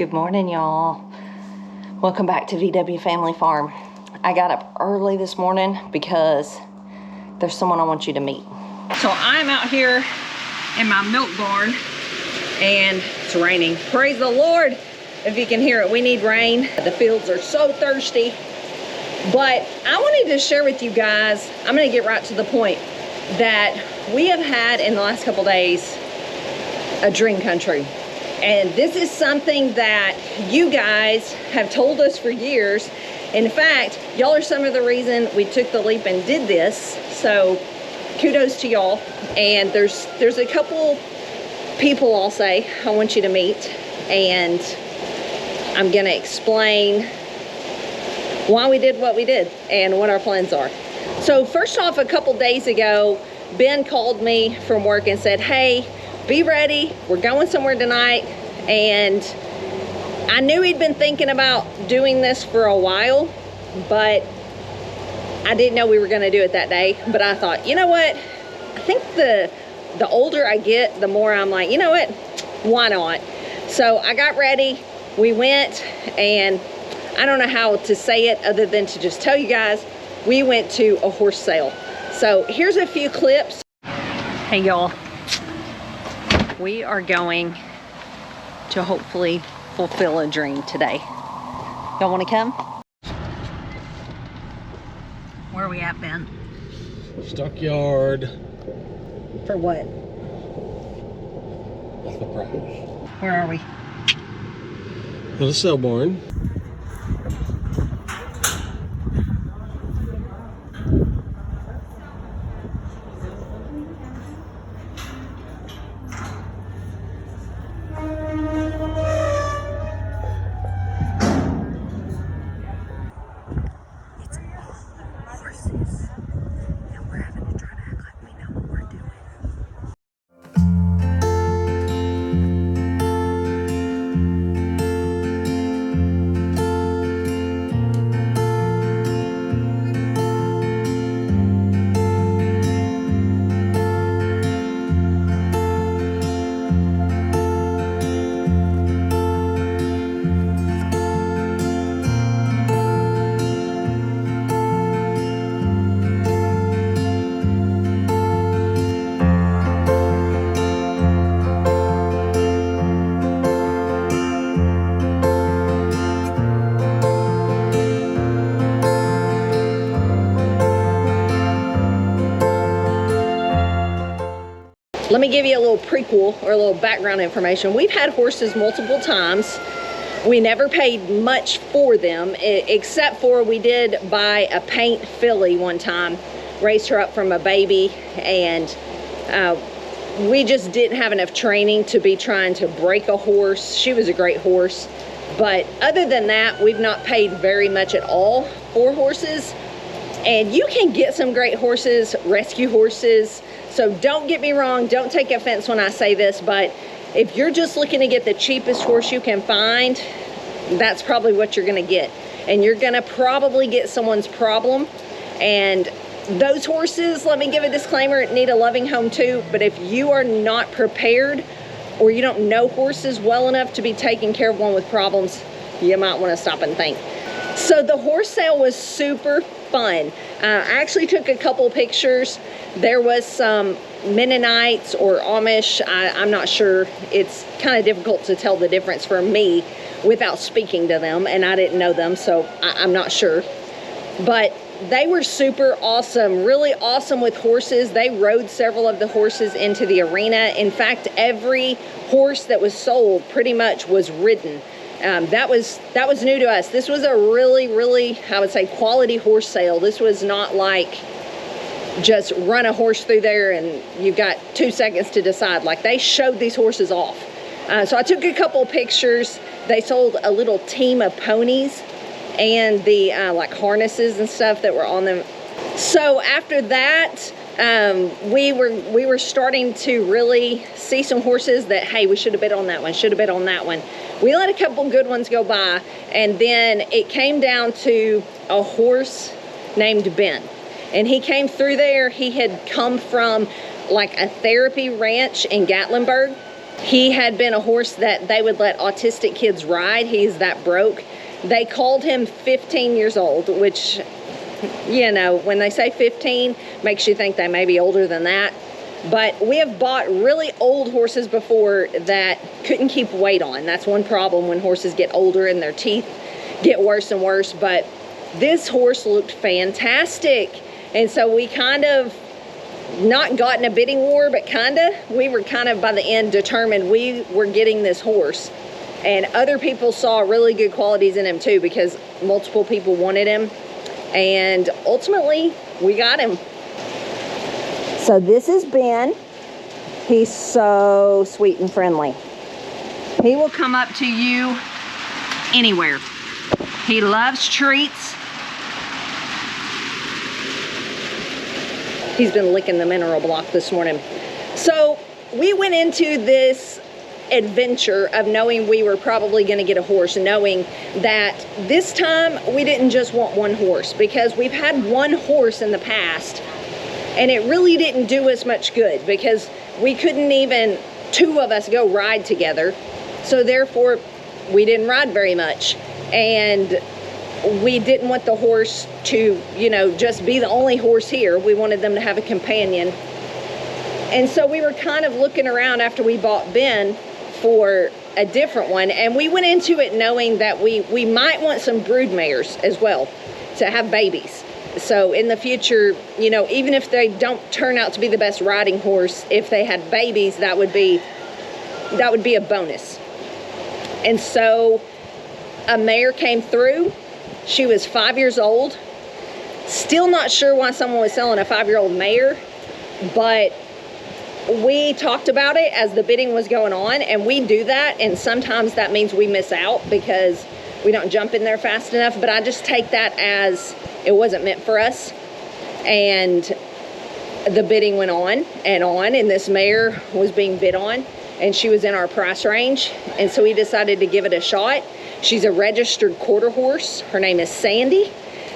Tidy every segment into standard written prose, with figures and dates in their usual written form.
Good morning, y'all. Welcome back to VW Family Farm. I got up early this morning because there's someone I want you to meet. So I'm out here in my milk barn and it's raining. Praise the Lord if you can hear it. We need rain. The fields are so thirsty. But I wanted to share with you guys, I'm going to get right to the point, that we have had in the last couple days a dream country. And this is something that you guys have told us for years. In fact, y'all are some of the reason we took the leap and did this. So kudos to y'all. And there's a couple people I'll say I want you to meet. And I'm going to explain why we did what we did and what our plans are. So first off, a couple days ago, Ben called me from work and said, hey, be ready, we're going somewhere tonight. And I knew he'd been thinking about doing this for a while, but I didn't know we were going to do it that day. But I thought, you know what, I think the older I get, the more I'm like, you know what, why not? So I got ready, we went, and I don't know how to say it other than to just tell you guys, we went to a horse sale. So here's a few clips. Hey y'all, we are going to hopefully fulfill a dream today. Y'all want to come? Where are we at, Ben? Stockyard. For what? That's the prize. Where are we? The sale barn. Let me give you a little prequel or a little background information. We've had horses multiple times. We never paid much for them, except for we did buy a paint filly one time, raised her up from a baby, and we just didn't have enough training to be trying to break a horse. She was a great horse, but other than that, we've not paid very much at all for horses. And you can get some great horses, rescue horses. So don't get me wrong, don't take offense when I say this, but if you're just looking to get the cheapest horse you can find, that's probably what you're gonna get. And you're gonna probably get someone's problem. And those horses, let me give a disclaimer, need a loving home too, but if you are not prepared or you don't know horses well enough to be taking care of one with problems, you might wanna stop and think. So the horse sale was super fun. I actually took a couple pictures. There was some Mennonites or Amish, I'm not sure. It's kind of difficult to tell the difference for me without speaking to them, and I didn't know them, so I'm not sure. But they were super awesome, really awesome with horses. They rode several of the horses into the arena. In fact, every horse that was sold pretty much was ridden. That was new to us. This was a really, I would say, quality horse sale. This was not like just run a horse through there and you've got 2 seconds to decide. Like, they showed these horses off. So I took a couple pictures. They sold a little team of ponies and the like harnesses and stuff that were on them. So after that, we were starting to really see some horses that, hey, we should have bid on that one, should have bid on that one. We let a couple good ones go by, and then it came down to a horse named Ben. And he came through there. He had come from like a therapy ranch in Gatlinburg, He had been a horse that they would let autistic kids ride. He's that broke. They called him 15 years old, which, you know, when they say 15, makes you think they may be older than that. But we have bought really old horses before that couldn't keep weight on. That's one problem when horses get older and their teeth get worse and worse. But this horse looked fantastic. And so we kind of, not got in a bidding war, but we were kind of by the end determined we were getting this horse. And other people saw really good qualities in him too, because multiple people wanted him. And ultimately, we got him. So this is Ben. He's so sweet and friendly. He will come up to you anywhere. He loves treats. He's been licking the mineral block this morning. So we went into this adventure of knowing we were probably going to get a horse, knowing that this time we didn't just want one horse, because we've had one horse in the past and it really didn't do us much good, because we couldn't even, two of us, go ride together. So therefore we didn't ride very much, and we didn't want the horse to, you know, just be the only horse here. We wanted them to have a companion. And so we were kind of looking around after we bought Ben for a different one, and we went into it knowing that we might want some brood mares as well to have babies. So in the future, you know, even if they don't turn out to be the best riding horse, if they had babies, that would be a bonus. And so a mare came through. She was 5 years old. Still not sure why someone was selling a 5-year-old mare, but we talked about it as the bidding was going on, and we do that, and sometimes that means we miss out because we don't jump in there fast enough. But I just take that as it wasn't meant for us. And the bidding went on, and this mare was being bid on, and she was in our price range, and so we decided to give it a shot. She's a registered quarter horse. Her name is Sandy,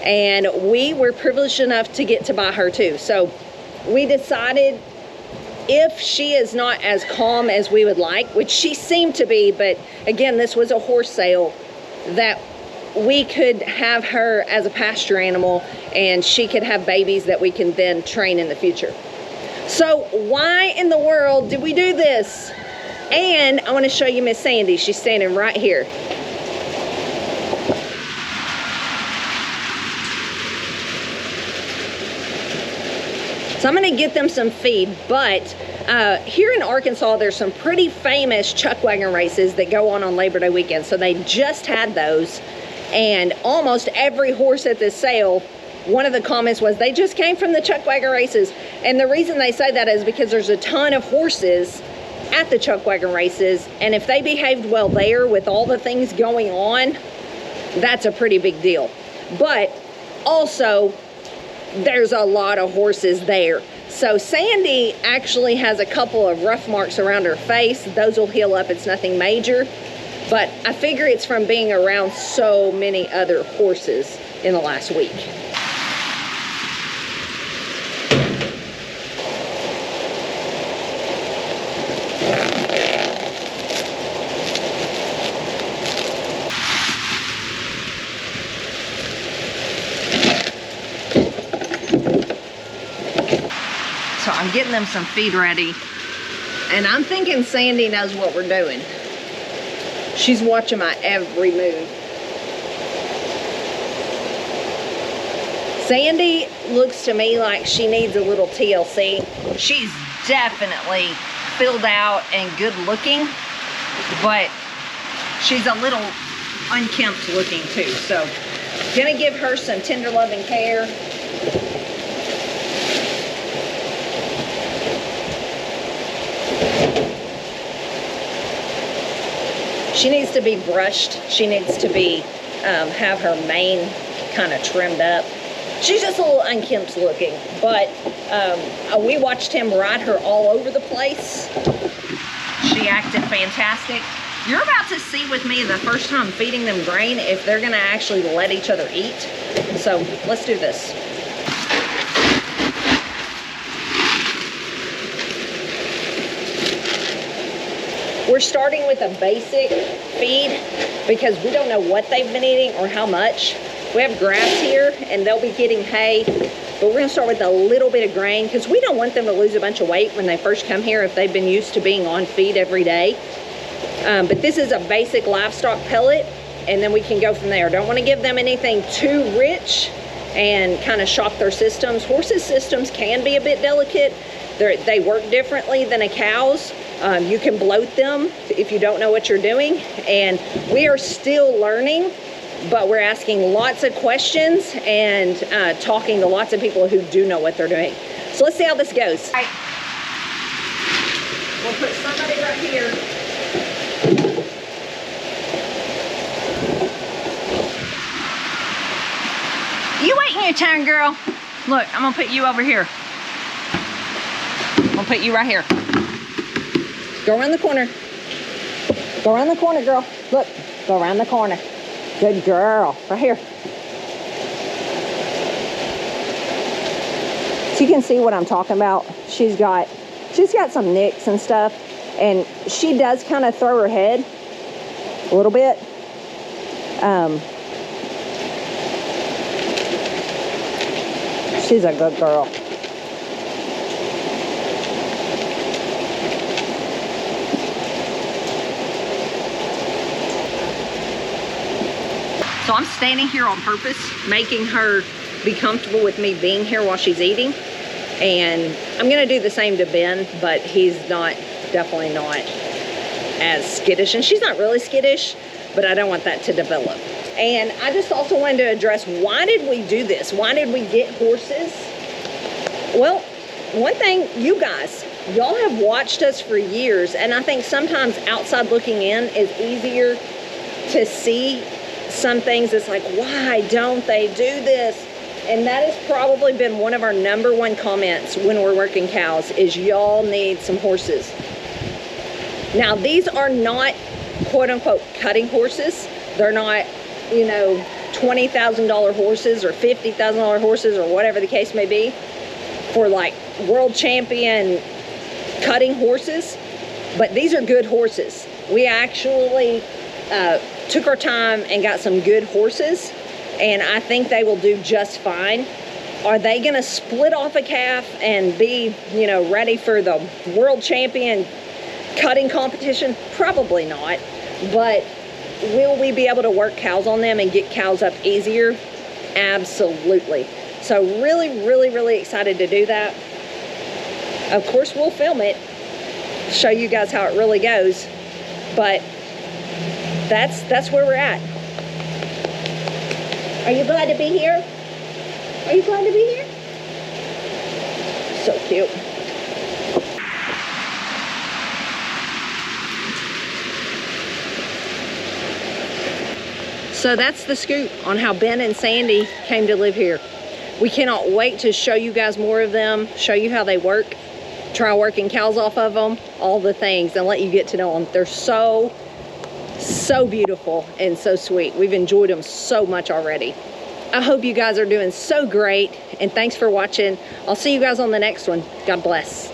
and we were privileged enough to get to buy her too. So we decided, if she is not as calm as we would like, which she seemed to be, but again, this was a horse sale, that we could have her as a pasture animal and she could have babies that we can then train in the future. So why in the world did we do this? And I want to show you Miss Sandy. She's standing right here. So I'm going to get them some feed, but here in Arkansas, there's some pretty famous chuck wagon races that go on Labor Day weekend. So they just had those, and almost every horse at this sale, one of the comments was they just came from the chuck wagon races. And the reason they say that is because there's a ton of horses at the chuck wagon races, and if they behaved well there with all the things going on, that's a pretty big deal. But also, there's a lot of horses there. So Sandy actually has a couple of rough marks around her face. Those will heal up. It's nothing major, but I figure it's from being around so many other horses in the last week. So I'm getting them some feed ready, and I'm thinking Sandy knows what we're doing. She's watching my every move. Sandy looks to me like she needs a little TLC. She's definitely filled out and good looking, but she's a little unkempt looking too. So gonna give her some tender loving care. She needs to be brushed. She needs to be, have her mane kind of trimmed up. She's just a little unkempt looking, but we watched him ride her all over the place. She acted fantastic. You're about to see with me the first time feeding them grain if they're gonna actually let each other eat. So let's do this. We're starting with a basic feed because we don't know what they've been eating or how much. We have grass here and they'll be getting hay, but we're gonna start with a little bit of grain because we don't want them to lose a bunch of weight when they first come here if they've been used to being on feed every day. But this is a basic livestock pellet, and then we can go from there. Don't want to give them anything too rich and kind of shock their systems. Horses' systems can be a bit delicate. They work differently than a cow's. You can bloat them if you don't know what you're doing, and we are still learning, but we're asking lots of questions and talking to lots of people who do know what they're doing. So let's see how this goes. All right. We'll put somebody right here. You waiting your turn, girl. Look, I'm gonna put you over here. I'm gonna put you right here. Go around the corner. Go around the corner, girl. Look, go around the corner. Good girl. Right here. So you can see what I'm talking about. She's got some nicks and stuff, and she does kind of throw her head a little bit. She's a good girl. So I'm standing here on purpose, making her be comfortable with me being here while she's eating. And I'm gonna do the same to Ben, but he's definitely not as skittish. And she's not really skittish, but I don't want that to develop. And I just also wanted to address, why did we do this? Why did we get horses? Well, one thing, you guys, y'all have watched us for years, and I think sometimes outside looking in is easier to see some things. It's like, why don't they do this? And that has probably been one of our #1 comments when we're working cows, is y'all need some horses. Now, these are not quote unquote cutting horses. They're not, you know, $20,000 horses or $50,000 horses or whatever the case may be for like world champion cutting horses. But these are good horses. We actually took our time and got some good horses, and I think they will do just fine. Are they gonna split off a calf and be, you know, ready for the world champion cutting competition? Probably not. But will we be able to work cows on them and get cows up easier? Absolutely. So really, really, really excited to do that. Of course, we'll film it, show you guys how it really goes, but that's where we're at. Are you glad to be here? Are you glad to be here? So cute. So that's the scoop on how Ben and Sandy came to live here. We cannot wait to show you guys more of them, show you how they work, try working cows off of them, all the things, and let you get to know them. They're so beautiful and so sweet. We've enjoyed them so much already. I hope you guys are doing so great, and thanks for watching. I'll see you guys on the next one. God bless.